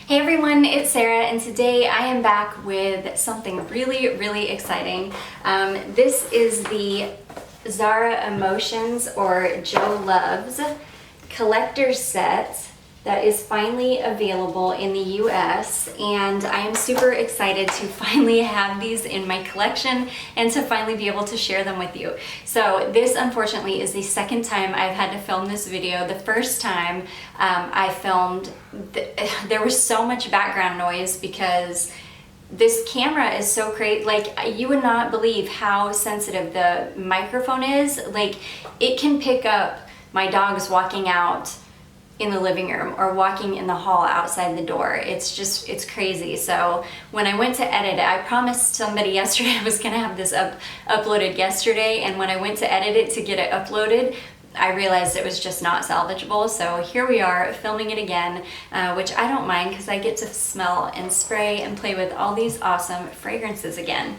Hey everyone, it's Sarah, and today I am back with something really exciting. This is the Zara Emotions or Joe Loves collector set that is finally available in the US, and I am super excited to finally have these in my collection and to finally be able to share them with you. So this unfortunately is the second time I've had to film this video. The first time I filmed, there was so much background noise because this camera is so great. Like, you would not believe how sensitive the microphone is. Like, it can pick up my dogs walking out in the living room or walking in the hall outside the door. It's crazy. So when I went to edit it, I promised somebody yesterday I was gonna have this uploaded yesterday, and when I went to edit it to get it uploaded, I realized it was just not salvageable. So here we are filming it again, which I don't mind because I get to smell and spray and play with all these awesome fragrances again.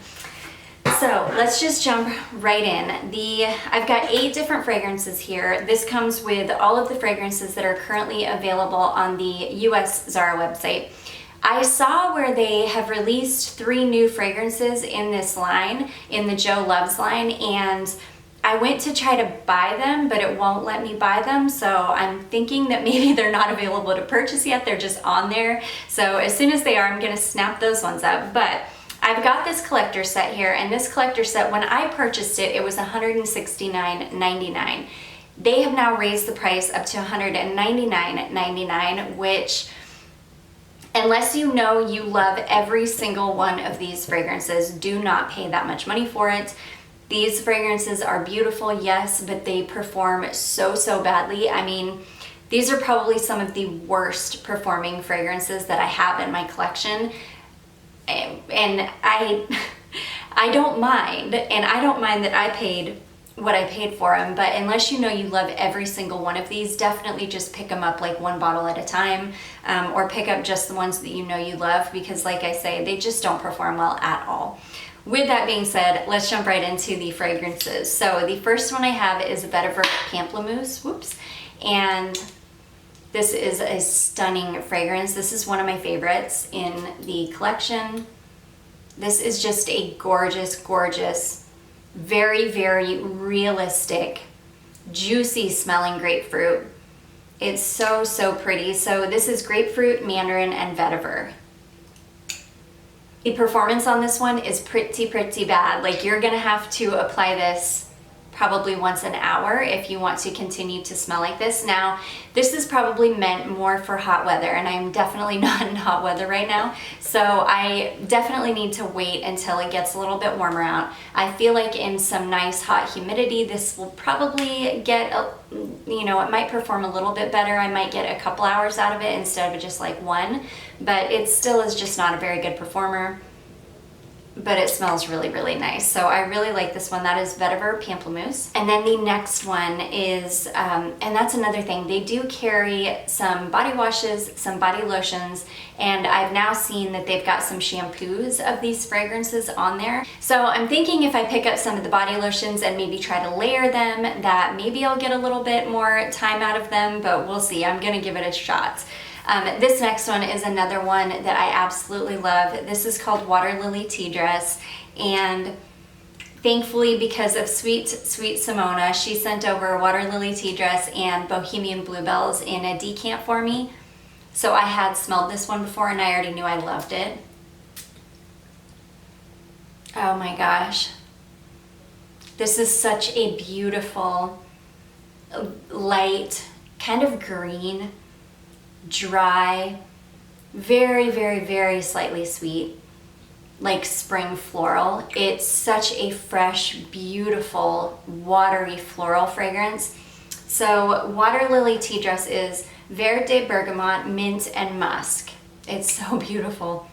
So let's just jump right in. I've got 8 different fragrances here. This comes with all of the fragrances that are currently available on the US Zara website. I saw where they have released 3 new fragrances in this line, in the Joe Loves line, and I went to try to buy them, but it won't let me buy them. So I'm thinking that maybe they're not available to purchase yet. They're just on there. So as soon as they are, I'm gonna snap those ones up. But I've got this collector set here, and this collector set, when I purchased it, it was $169.99. They have now raised the price up to $199.99, which, unless you know you love every single one of these fragrances, do not pay that much money for it. These fragrances are beautiful, yes, but they perform so badly. I mean, these are probably some of the worst performing fragrances that I have in my collection. And I don't mind, and I don't mind that I paid what I paid for them, but unless you know you love every single one of these, definitely just pick them up like one bottle at a time, or pick up just the ones that you know you love, because like I say, they just don't perform well at all. With that being said, let's jump right into the fragrances. So the first one I have is Vetiver Pamplamousse, and this is a stunning fragrance. This is one of my favorites in the collection. This is just a gorgeous, very realistic, juicy smelling grapefruit. It's so pretty. So this is grapefruit, mandarin, and vetiver. The performance on this one is pretty bad. Like, you're gonna have to apply this probably once an hour if you want to continue to smell like this. Now, this is probably meant more for hot weather, and I'm definitely not in hot weather right now, so I definitely need to wait until it gets a little bit warmer out. I feel like in some nice hot humidity, this will probably get, it might perform a little bit better. I might get a couple hours out of it instead of just like one, but it still is just not a very good performer. But it smells really nice. So I really like this one. That is Vetiver Pamplamousse. And then the next one is, and that's another thing, they do carry some body washes, some body lotions, and I've now seen that they've got some shampoos of these fragrances on there. So I'm thinking if I pick up some of the body lotions and maybe try to layer them, that maybe I'll get a little bit more time out of them, but we'll see. I'm gonna give it a shot. This next one is another one that I absolutely love. This is called Waterlily Tea Dress, and thankfully, because of sweet Simona, she sent over Waterlily Tea Dress and Bohemian Bluebells in a decant for me. So I had smelled this one before and I already knew I loved it. Oh my gosh. This is such a beautiful, light, kind of green, dry, very slightly sweet, like spring floral. It's such a fresh, beautiful, watery floral fragrance. So Waterlily Tea Dress is Verde, Bergamot, Mint, and Musk. It's so beautiful.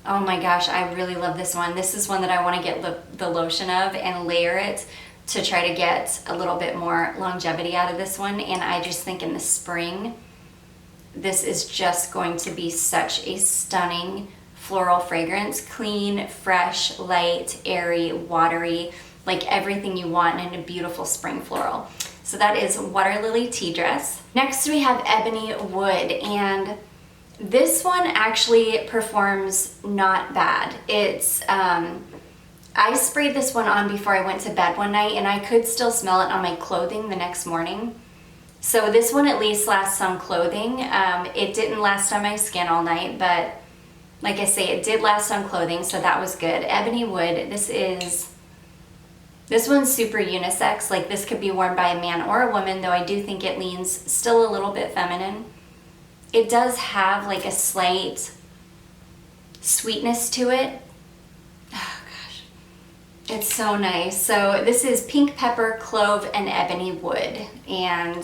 Oh my gosh, I really love this one. This is one that I want to get the lotion of and layer it to try to get a little bit more longevity out of this one. And I just think in the spring, this is just going to be such a stunning floral fragrance. Clean, fresh, light, airy, watery, like everything you want in a beautiful spring floral. So that is Waterlily Tea Dress. Next we have Ebony Wood, and This one actually performs not bad. It's, I sprayed this one on before I went to bed one night and I could still smell it on my clothing the next morning. So this one at least lasts on clothing. It didn't last on my skin all night, but like I say, it did last on clothing, so that was good. Ebony Wood, this one's super unisex. Like this could be worn by a man or a woman, though I do think it leans still a little bit feminine. It does have like a slight sweetness to it. Oh gosh, it's so nice. So this is pink pepper, clove, and ebony wood, and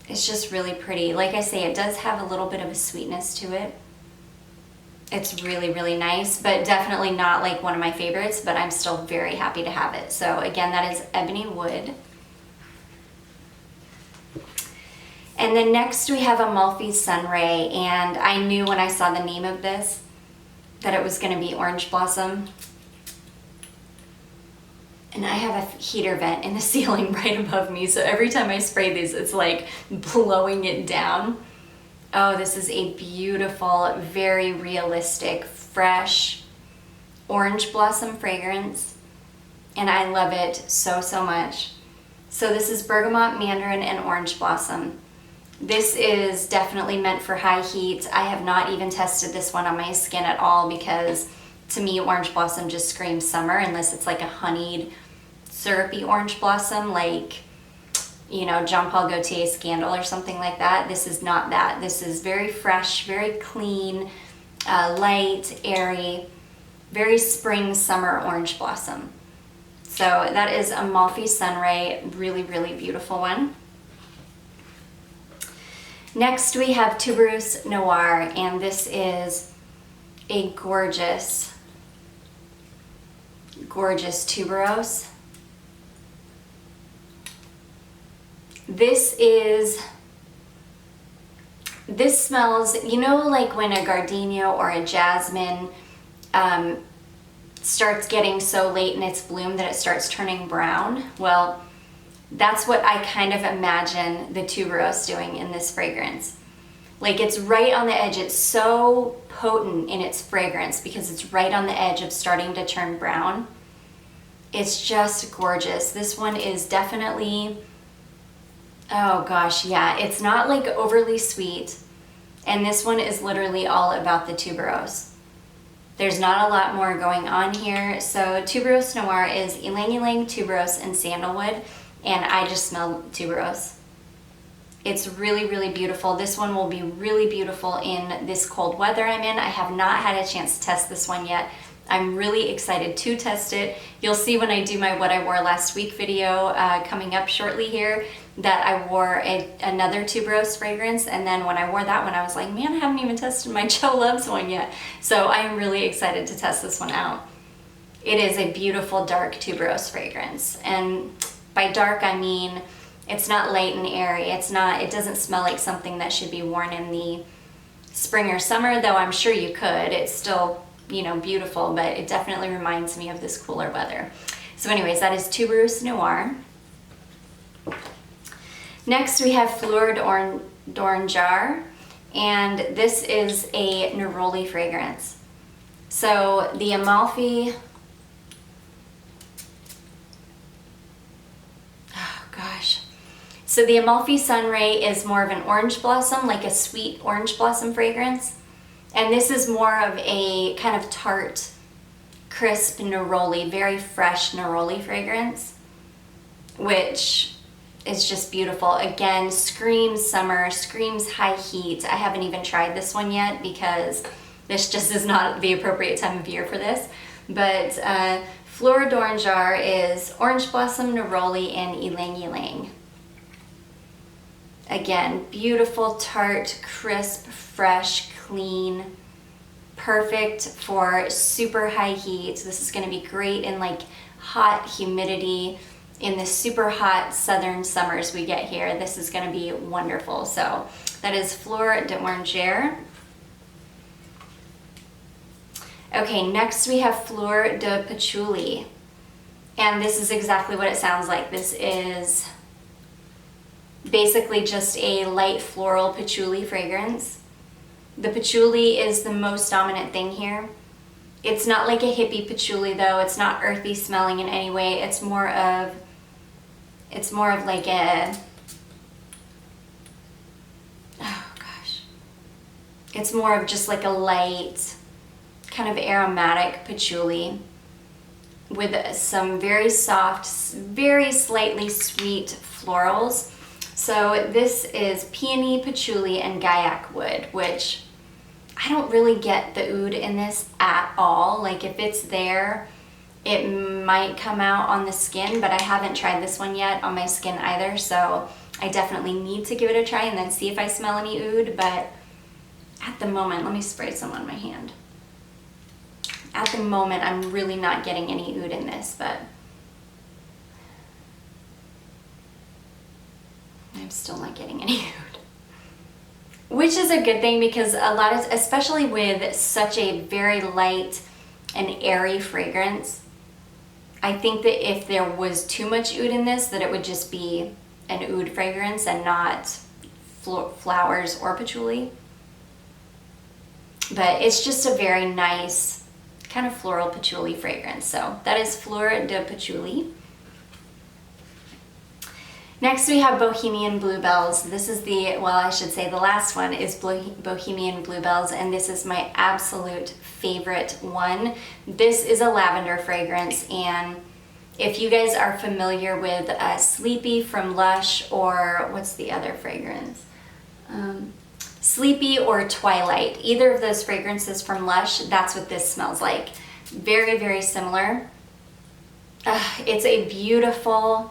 it's just really pretty. Like I say, it does have a little bit of a sweetness to it. It's really, really nice, but definitely not like one of my favorites, but I'm still very happy to have it. So again, that is Ebony Wood. And then next we have Amalfi Sun Ray, and I knew when I saw the name of this that it was going to be Orange Blossom. And I have a heater vent in the ceiling right above me, so every time I spray these, it's like blowing it down. Oh, this is a beautiful, very realistic, fresh orange blossom fragrance, and I love it so, so much. So this is Bergamot, Mandarin, and Orange Blossom. This is definitely meant for high heat. I have not even tested this one on my skin at all because to me, Orange Blossom just screams summer unless it's like a honeyed, syrupy orange blossom, like, you know, Jean Paul Gaultier Scandal or something like that. This is not that. This is very fresh, very clean, light, airy, very spring, summer orange blossom. So that is Amalfi Sun Ray, really, really beautiful one. Next we have Tuberous Noir, and this is a gorgeous, gorgeous tuberose. This smells, you know, like when a gardenia or a jasmine starts getting so late in its bloom that it starts turning brown. Well, that's what I kind of imagine the tuberose doing in this fragrance. Like it's right on the edge. It's so potent in its fragrance because it's right on the edge of starting to turn brown. It's just gorgeous. This one is definitely, oh gosh, yeah, it's not like overly sweet. And this one is literally all about the tuberose. There's not a lot more going on here. So Tuberous Noir is ylang ylang, tuberose, and sandalwood. And I just smell tuberose. It's really, really beautiful. This one will be really beautiful in this cold weather I'm in. I have not had a chance to test this one yet. I'm really excited to test it. You'll see when I do my What I Wore Last Week video coming up shortly here that I wore another tuberose fragrance, and then when I wore that one I was like, man, I haven't even tested my Joe Loves one yet. So I'm really excited to test this one out. It is a beautiful dark tuberose fragrance, and by dark I mean it's not light and airy. It doesn't smell like something that should be worn in the spring or summer, though I'm sure you could. It's still, you know, beautiful, but it definitely reminds me of this cooler weather. So anyways, that is Tuberous Noir. Next we have Fleur D'oranger, and this is a neroli fragrance. So the Amalfi, oh gosh. So the Amalfi Sun Ray is more of an orange blossom, like a sweet orange blossom fragrance. And this is more of a kind of tart, crisp neroli, very fresh neroli fragrance, which is just beautiful. Again, screams summer, screams high heat. I haven't even tried this one yet because this just is not the appropriate time of year for this. But Fleur D'oranger is orange blossom, neroli, and ylang ylang. Again, beautiful, tart, crisp, fresh, clean, perfect for super high heat. This is going to be great in like hot humidity. In the super hot southern summers we get here, this is going to be wonderful. So that is Fleur D'oranger. Okay, next we have Flor De Patchouli, and this is exactly what it sounds like. This is basically just a light floral patchouli fragrance. The patchouli is the most dominant thing here. It's not like a hippie patchouli though. It's not earthy smelling in any way. It's more of like a, oh gosh. It's more of just like a light, kind of aromatic patchouli with some very soft, very slightly sweet florals. So this is peony, patchouli, and gaiac wood, which I don't really get the oud in this at all. Like if it's there, it might come out on the skin, but I haven't tried this one yet on my skin either, so I definitely need to give it a try and then see if I smell any oud. But at the moment, let me spray some on my hand. At the moment, I'm really not getting any oud in this, but I'm still not getting any oud. Which is a good thing, because a lot of, especially with such a very light and airy fragrance, I think that if there was too much oud in this, that it would just be an oud fragrance and not flowers or patchouli. But it's just a very nice kind of floral patchouli fragrance. So that is Fleur De Patchouli. Next we have Bohemian Bluebells. This is the, well, I should say the last one is Bohemian Bluebells, and this is my absolute favorite one. This is a lavender fragrance, and if you guys are familiar with Sleepy from Lush, or what's the other fragrance? Sleepy or Twilight, either of those fragrances from Lush, that's what this smells like. Very, very similar. It's a beautiful,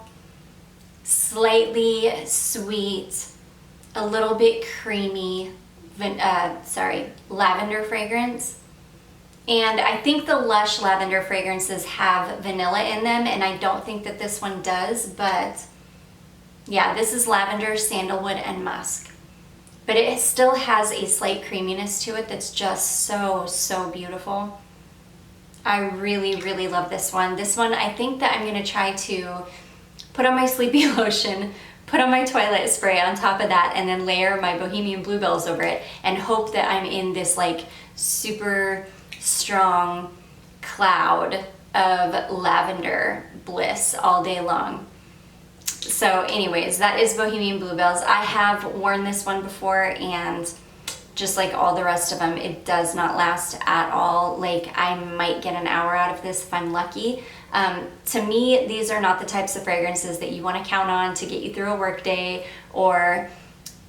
slightly sweet, a little bit creamy, lavender fragrance. And I think the Lush lavender fragrances have vanilla in them, and I don't think that this one does, but yeah, this is lavender, sandalwood, and musk. But it still has a slight creaminess to it that's just so, so beautiful. I really, really love this one. This one, I think that I'm gonna try to put on my Sleepy lotion, put on my Twilight spray on top of that, and then layer my Bohemian Bluebells over it, and hope that I'm in this like super strong cloud of lavender bliss all day long. So anyways, that is Bohemian Bluebells. I have worn this one before, and just like all the rest of them, it does not last at all. Like I might get an hour out of this if I'm lucky. To me, these are not the types of fragrances that you want to count on to get you through a work day or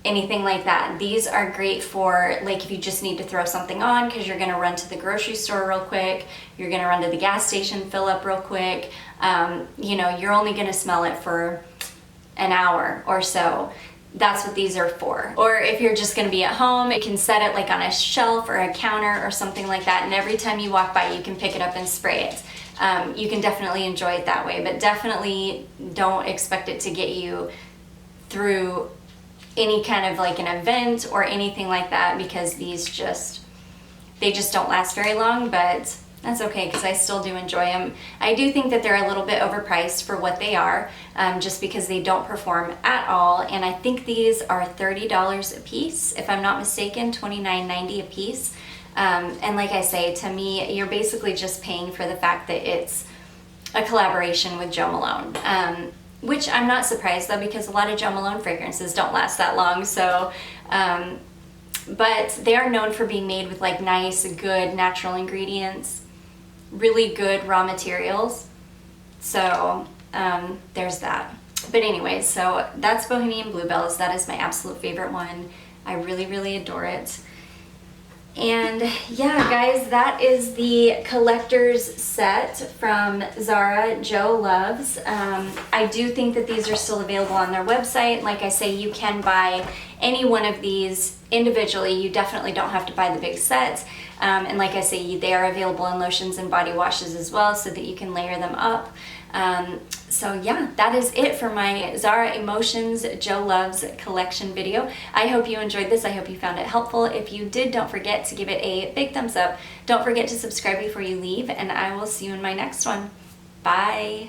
anything like that. These are great for like if you just need to throw something on because you're gonna run to the grocery store real quick, you're gonna run to the gas station, fill up real quick. You know, you're only gonna smell it for an hour or so. That's what these are for. Or if you're just gonna be at home, you can set it like on a shelf or a counter or something like that, and every time you walk by you can pick it up and spray it. You can definitely enjoy it that way, but definitely don't expect it to get you through any kind of like an event or anything like that, because these they just don't last very long. But that's okay, because I still do enjoy them. I do think that they're a little bit overpriced for what they are, just because they don't perform at all. And I think these are $30 a piece, if I'm not mistaken, $29.90 a piece. And like I say, to me, you're basically just paying for the fact that it's a collaboration with Jo Malone. Which I'm not surprised though, because a lot of Jo Malone fragrances don't last that long. So, but they are known for being made with like nice, good natural ingredients, really good raw materials. So there's that. But anyways, so that's Bohemian Bluebells. That is my absolute favorite one. I really, really adore it. And yeah, guys, that is the collector's set from Zara Jo loves. I do think that these are still available on their website. Like I say, you can buy any one of these individually. You definitely don't have to buy the big set. And like I say, they are available in lotions and body washes as well, so that you can layer them up. So yeah, that is it for my Zara Emotions Jo Loves collection video. I hope you enjoyed this. I hope you found it helpful. If you did, don't forget to give it a big thumbs up. Don't forget to subscribe before you leave, and I will see you in my next one. Bye.